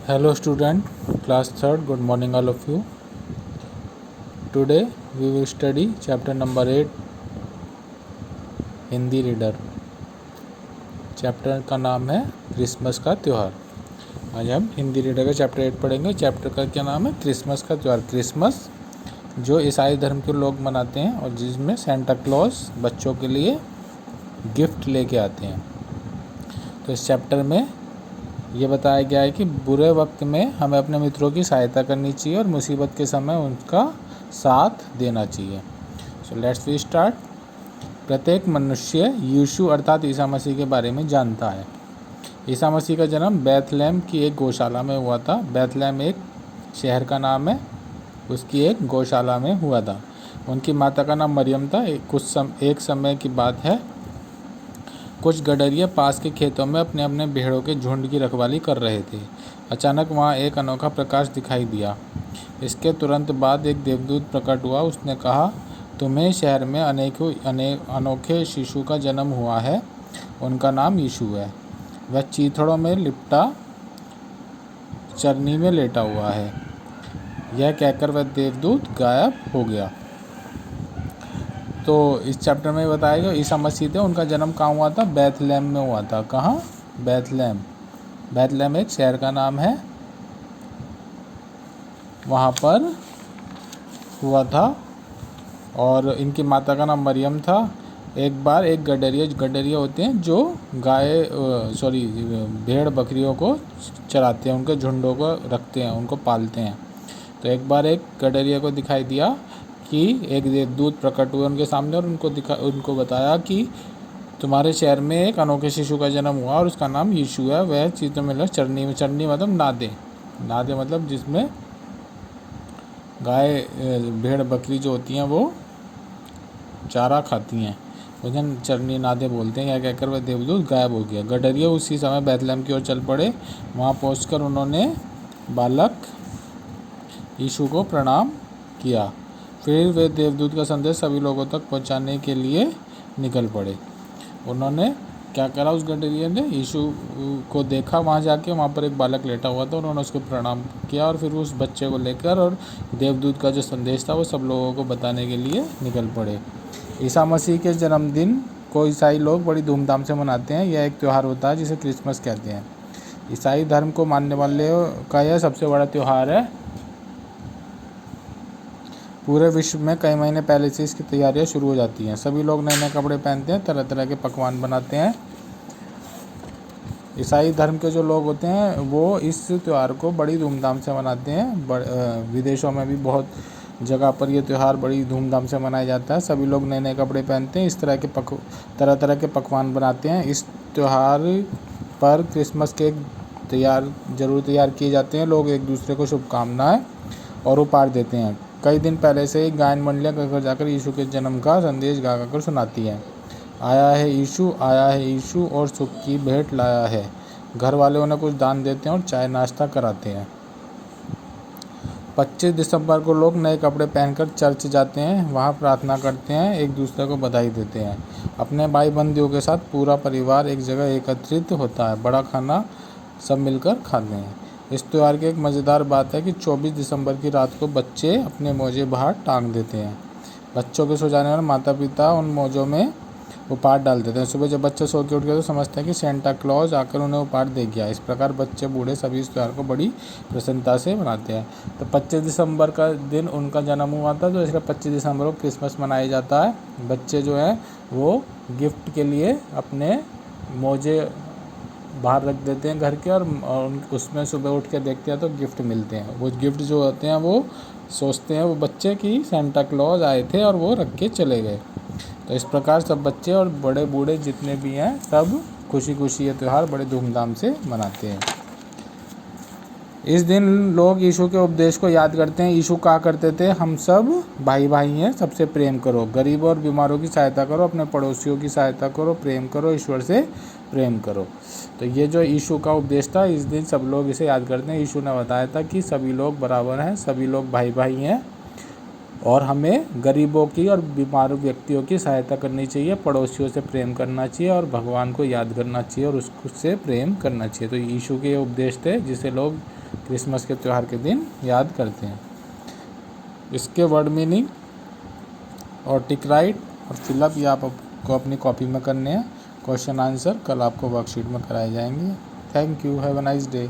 Hello student, class 3rd, good morning all of you. Today we will study chapter number 8 Hindi reader. Chapter का नाम है Christmas का त्यौहार। आज हम हिंदी रीडर का चैप्टर 8 पढ़ेंगे। चैप्टर का क्या नाम है? क्रिसमस का त्यौहार। क्रिसमस जो ईसाई धर्म के लोग मनाते हैं और जिसमें सेंटा क्लॉज बच्चों के लिए गिफ्ट लेके आते हैं। तो इस चैप्टर में ये बताया गया है कि बुरे वक्त में हमें अपने मित्रों की सहायता करनी चाहिए और मुसीबत के समय उनका साथ देना चाहिए। So let's we start. प्रत्येक मनुष्य यीशु अर्थात ईसा मसीह के बारे में जानता है। ईसा मसीह का जन्म बैथलेहम की एक गौशाला में हुआ था। बैथलेहम एक शहर का नाम है, उसकी एक गौशाला में हुआ था। उनकी माता का नाम मरियम था। एक समय की बात है, कुछ गडरिये पास के खेतों में अपने अपने भेड़ों के झुंड की रखवाली कर रहे थे। अचानक वहाँ एक अनोखा प्रकाश दिखाई दिया। इसके तुरंत बाद एक देवदूत प्रकट हुआ। उसने कहा, तुम्हें शहर में अनोखे शिशु का जन्म हुआ है। उनका नाम यीशु है। वह चीथड़ों में लिपटा चरनी में लेटा हुआ है। यह कहकर वह देवदूत गायब हो गया। तो इस चैप्टर में बताया गया ईसा मसीह थे, उनका जन्म कहाँ हुआ था? बैथलेहम में हुआ था। कहाँ? बैथलेहम। बैथलेहम एक शहर का नाम है, वहाँ पर हुआ था। और इनकी माता का नाम मरियम था। एक बार एक गडरिये होते हैं जो भेड़ बकरियों को चराते हैं, उनके झुंडों को रखते हैं, उनको पालते हैं। तो एक बार एक गडरिये को दिखाई दिया कि एक देवदूत प्रकट हुए उनके सामने और उनको बताया कि तुम्हारे शहर में एक अनोखे शिशु का जन्म हुआ और उसका नाम यीशु है। वह चीज़ों में चरनी मतलब नादे मतलब जिसमें गाय भेड़ बकरी जो होती हैं वो चारा खाती हैं, उन्हें चरनी नादे बोलते हैं। यह कहकर वह देवदूत गायब हो गया। गडरिये उसी समय बैथलेहम की ओर चल पड़े। वहाँ पहुँचकर उन्होंने बालक यीशु को प्रणाम किया। फिर वे देवदूत का संदेश सभी लोगों तक पहुंचाने के लिए निकल पड़े। उन्होंने क्या करा, उस गडरिये ने यीशु को देखा, वहाँ जाके वहाँ पर एक बालक लेटा हुआ था। उन्होंने उसको प्रणाम किया और फिर उस बच्चे को लेकर और देवदूत का जो संदेश था वो सब लोगों को बताने के लिए निकल पड़े। ईसा मसीह के जन्मदिन को ईसाई लोग बड़ी धूमधाम से मनाते हैं। यह एक त्यौहार होता है जिसे क्रिसमस कहते हैं। ईसाई धर्म को मानने वाले का यह सबसे बड़ा त्यौहार है। पूरे विश्व में कई महीने पहले से इसकी तैयारियां शुरू हो जाती हैं। सभी लोग नए नए कपड़े पहनते हैं, तरह तरह के पकवान बनाते हैं। ईसाई धर्म के जो लोग होते हैं वो इस त्यौहार को बड़ी धूमधाम से मनाते हैं। विदेशों में भी बहुत जगह पर यह त्यौहार बड़ी धूमधाम से मनाया जाता है। सभी लोग नए नए कपड़े पहनते हैं, इस तरह के तरह तरह के पकवान बनाते हैं। इस त्यौहार पर क्रिसमस केक जरूर तैयार किए जाते हैं। लोग एक दूसरे को शुभकामनाएँ और उपहार देते हैं। कई दिन पहले से ही गायन मंडलियाँ घर घर जाकर यीशु के जन्म का संदेश गा कर सुनाती हैं। आया है यीशु और सुख की भेंट लाया है। घर वाले उन्हें कुछ दान देते हैं और चाय नाश्ता कराते हैं। 25 दिसंबर को लोग नए कपड़े पहनकर चर्च जाते हैं, वहाँ प्रार्थना करते हैं, एक दूसरे को बधाई देते हैं। अपने भाई बंधुओं के साथ पूरा परिवार एक जगह एकत्रित होता है। बड़ा खाना सब मिलकर खाते हैं। इस त्यौहार की एक मज़ेदार बात है कि 24 दिसंबर की रात को बच्चे अपने मोजे बाहर टांग देते हैं। बच्चों के सो जाने पर माता पिता उन मोजों में उपहार डाल देते हैं। सुबह जब बच्चे सो के उठ गए तो समझते हैं कि सेंटा क्लॉज आकर उन्हें उपहार दे गया। इस प्रकार बच्चे बूढ़े सभी इस त्यौहार को बड़ी प्रसन्नता से मनाते हैं। तो 25 दिसंबर का दिन उनका जन्म हुआ था, तो इसलिए 25 दिसंबर को क्रिसमस मनाया जाता है। बच्चे जो हैं वो गिफ्ट के लिए अपने मोजे बाहर रख देते हैं घर के और उसमें सुबह उठ के देखते हैं तो गिफ्ट मिलते हैं। वो गिफ्ट जो होते हैं वो सोचते हैं वो बच्चे की सेंटा क्लॉज आए थे और वो रख के चले गए। तो इस प्रकार सब बच्चे और बड़े बूढ़े जितने भी हैं सब खुशी खुशी ये त्यौहार बड़े धूमधाम से मनाते हैं। इस दिन लोग यीशु के उपदेश को याद करते हैं। यीशु कहा करते थे, हम सब भाई भाई हैं, सबसे प्रेम करो, गरीबों और बीमारों की सहायता करो, अपने पड़ोसियों की सहायता करो, प्रेम करो, ईश्वर से प्रेम करो। तो ये जो यीशु का उपदेश था, इस दिन सब लोग इसे याद करते हैं। यीशु ने बताया था कि सभी लोग बराबर हैं, सभी लोग भाई भाई हैं और हमें गरीबों की और बीमार व्यक्तियों की सहायता करनी चाहिए, पड़ोसियों से प्रेम करना चाहिए और भगवान को याद करना चाहिए और उससे प्रेम करना चाहिए। तो यीशु के उपदेश थे जिसे लोग क्रिसमस के त्यौहार के दिन याद करते हैं। इसके वर्ड मीनिंग और टिक राइट और फिलअप ये आपको अपनी कॉपी में करने हैं। क्वेश्चन आंसर कल आपको वर्कशीट में कराए जाएंगे। Thank you, have a nice day.